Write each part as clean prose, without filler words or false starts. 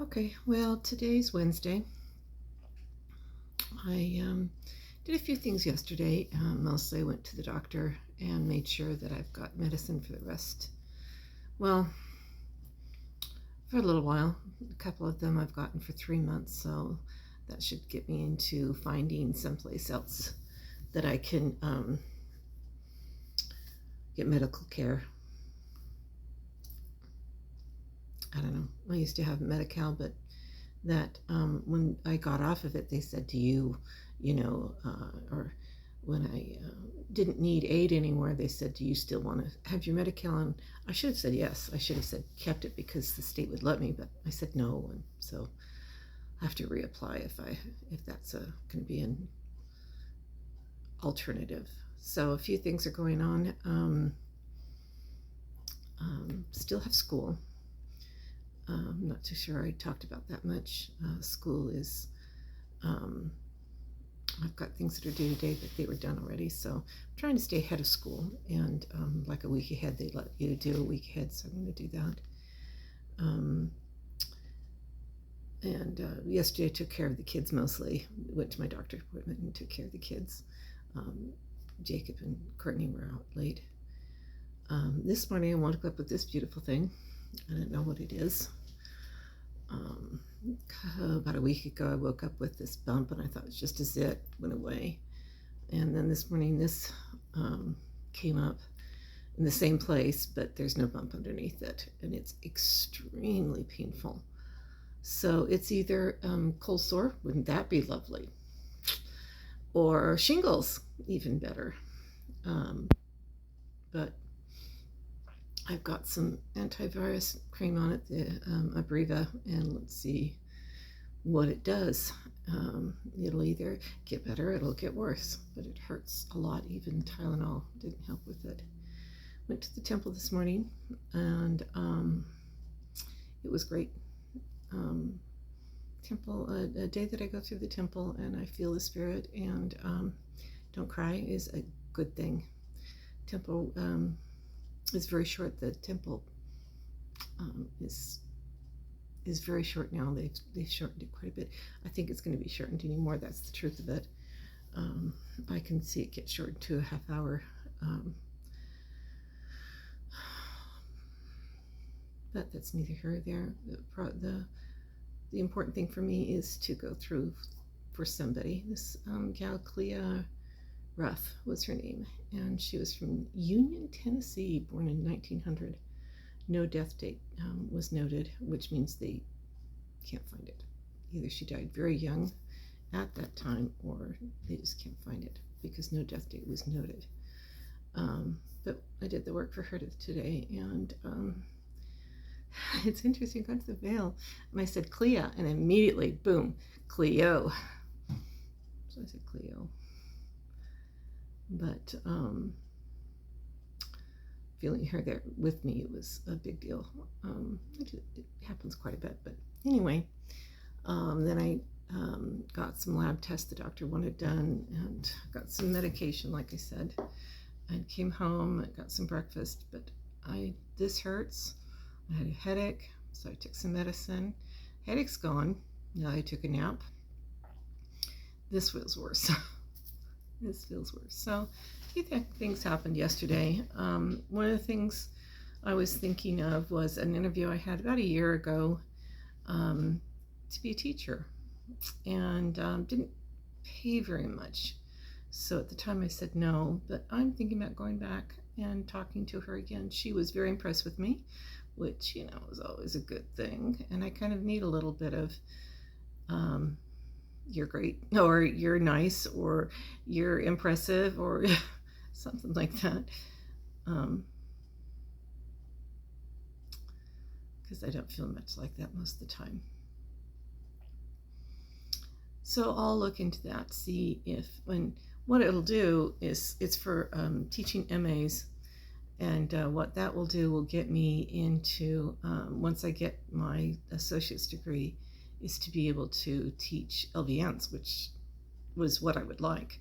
Okay, well, today's Wednesday. I did a few things yesterday. Mostly I went to the doctor and made sure that I've got medicine for the rest. Well, for a little while. A couple of them I've gotten for 3 months, so that should get me into finding someplace else that I can get medical care. I don't know. I used to have Medi-Cal, but that when I got off of it, they said, "Do or when I didn't need aid anymore, they said, "Do you still want to have your Medi-Cal?" And I should have said yes. I should have said kept it because the state would let me, but I said no, and so I have to reapply if that's going to be an alternative. So a few things are going on. Still have school. I'm not too sure I talked about that much. School is, I've got things that are due today, but they were done already. So I'm trying to stay ahead of school. And like a week ahead, they let you do a week ahead. So I'm going to do that. Yesterday I took care of the kids mostly. Went to my doctor's appointment and took care of the kids. Jacob and Courtney were out late. This morning I woke up with this beautiful thing. I don't know what it is. About a week ago I woke up with this bump and I thought it was just a zit, went away. And then this morning this came up in the same place, but there's no bump underneath it, and it's extremely painful. So it's either cold sore, wouldn't that be lovely? Or shingles, even better. But I've got some antivirus cream on it, the Abreva, and let's see what it does. It'll either get better, it'll get worse, but it hurts a lot. Even Tylenol didn't help with it. Went to the temple this morning, and it was great. Temple, a day that I go through the temple and I feel the spirit and don't cry is a good thing. Temple is very short. The temple is very short now. They've shortened it quite a bit. I think it's going to be shortened anymore. That's the truth of it. I can see it get shortened to a half hour. But that's neither here nor there. The important thing for me is to go through for somebody. This gal, Clea Ruff was her name, and she was from Union, Tennessee, born in 1900. No death date was noted, which means they can't find it. Either she died very young at that time, or they just can't find it because no death date was noted. But I did the work for her today, and it's interesting. I got to the mail and I said Clea, and immediately, boom, Cleo. So I said Cleo. But feeling her there with me, it was a big deal. It happens quite a bit, but anyway. Then I got some lab tests the doctor wanted done, and got some medication, like I said. I came home, I got some breakfast, but this hurts. I had a headache, so I took some medicine. Headache's gone. Now I took a nap. This feels worse. This feels worse. So a few things happened yesterday. One of the things I was thinking of was an interview I had about a year ago to be a teacher, and didn't pay very much. So at the time I said no, but I'm thinking about going back and talking to her again. She was very impressed with me, which, is always a good thing. And I kind of need a little bit of, you're great, or you're nice, or you're impressive, or something like that. Because I don't feel much like that most of the time. So I'll look into that, see what it'll do is it's for teaching MAs. And what that will do will get me into, once I get my associate's degree, is to be able to teach LVNs, which was what I would like.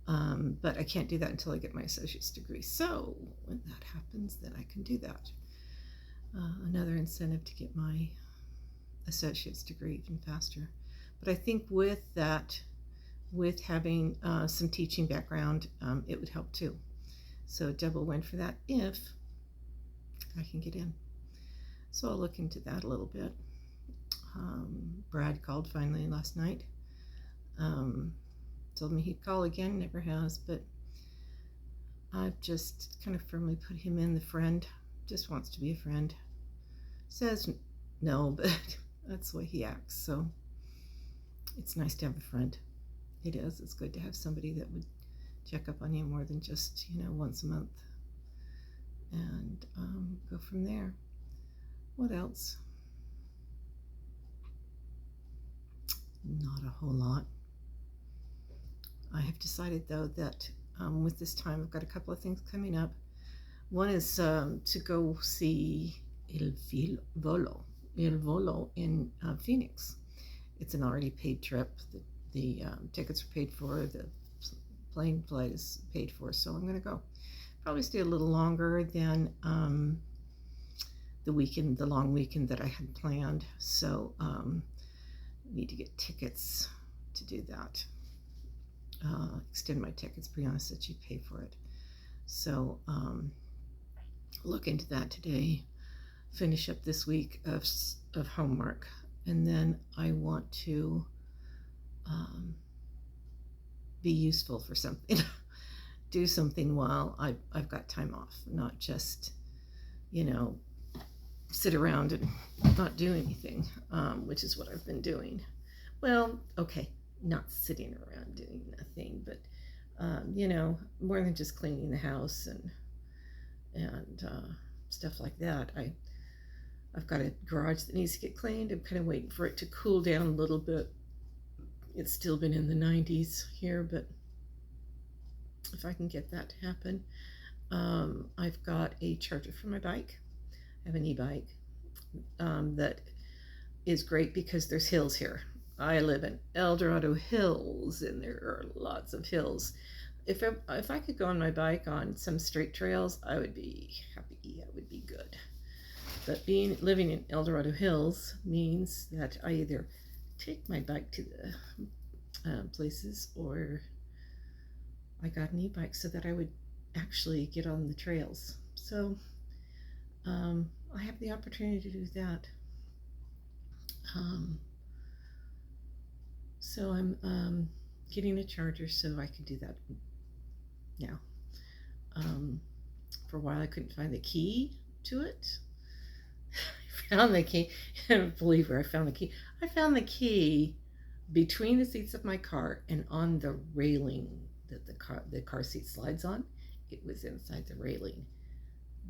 But I can't do that until I get my associate's degree. So when that happens, then I can do that. Another incentive to get my associate's degree even faster. But I think with that, with having some teaching background, it would help too. So double win for that if I can get in. So I'll look into that a little bit. Brad called finally last night. Told me he'd call again, never has, but I've just kind of firmly put him in the friend. Just wants to be a friend. Says no, but that's the way he acts. So it's nice to have a friend. It is. It's good to have somebody that would check up on you more than just, once a month. And go from there. What else? Not a whole lot. I have decided, though, that with this time, I've got a couple of things coming up. One is to go see Il Volo in Phoenix. It's an already paid trip. The tickets are paid for. The plane flight is paid for, so I'm going to go. Probably stay a little longer than the long weekend that I had planned. So need to get tickets to do that. Extend my tickets. Brianna said she'd pay for it. So look into that today. Finish up this week of homework, and then I want to be useful for something. Do something while I've got time off, not just sit around and not do anything, which is what I've been doing. Well, okay, not sitting around doing nothing, but more than just cleaning the house and stuff like that. I've got a garage that needs to get cleaned. I'm kind of waiting for it to cool down a little bit. It's still been in the 90s here, but if I can get that to happen. I've got a charger for my bike. I have an e-bike that is great because there's hills here. I live in El Dorado Hills, and there are lots of hills. If I could go on my bike on some straight trails, I would be happy. I would be good. But living in El Dorado Hills means that I either take my bike to the places, or I got an e-bike so that I would actually get on the trails. So I have the opportunity to do that. So I'm getting a charger so I can do that now. For a while I couldn't find the key to it. I found the key. I don't believe where I found the key. I found the key between the seats of my car and on the railing that the car seat slides on. It was inside the railing.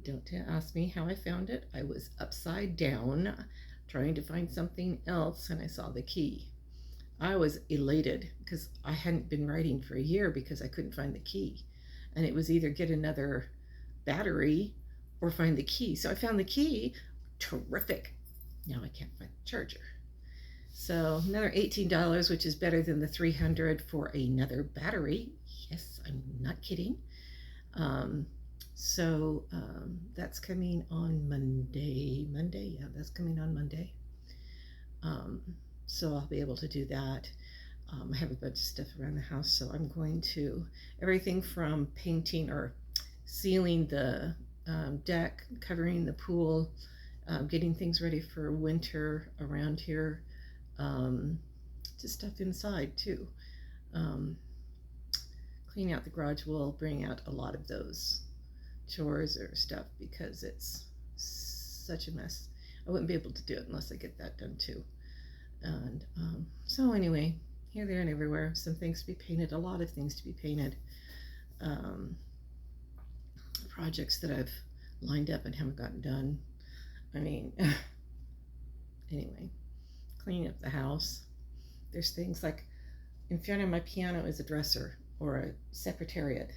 Don't ask me how I found it. I was upside down trying to find something else, and I saw the key. I was elated because I hadn't been writing for a year because I couldn't find the key. And it was either get another battery or find the key. So I found the key. Terrific. Now I can't find the charger. So another $18, which is better than the $300 for another battery. Yes, I'm not kidding. So that's coming on Monday. Yeah, that's coming on Monday. So I'll be able to do that. I have a bunch of stuff around the house, so I'm going to, everything from painting or sealing the deck, covering the pool, getting things ready for winter around here, just stuff inside too. Cleaning out the garage will bring out a lot of those chores or stuff because it's such a mess. I wouldn't be able to do it unless I get that done too. And so anyway, here, there, and everywhere, some things to be painted, a lot of things to be painted. Projects that I've lined up and haven't gotten done. I mean, anyway, cleaning up the house. There's things like in front of my piano is a dresser or a secretariat.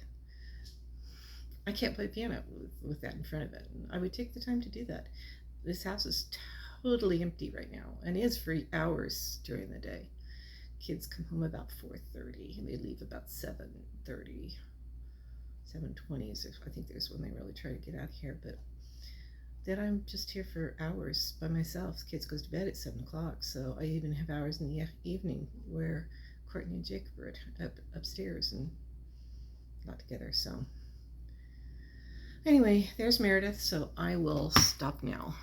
I can't play piano with that in front of it. I would take the time to do that. This house is totally empty right now and is for hours during the day. Kids come home about 4:30 and they leave about 7:30, 7:20. So I think there's when they really try to get out of here. But then I'm just here for hours by myself. The kids goes to bed at 7 o'clock, so I even have hours in the evening where Courtney and Jacob are upstairs and not together. So anyway, there's Meredith. So I will stop now.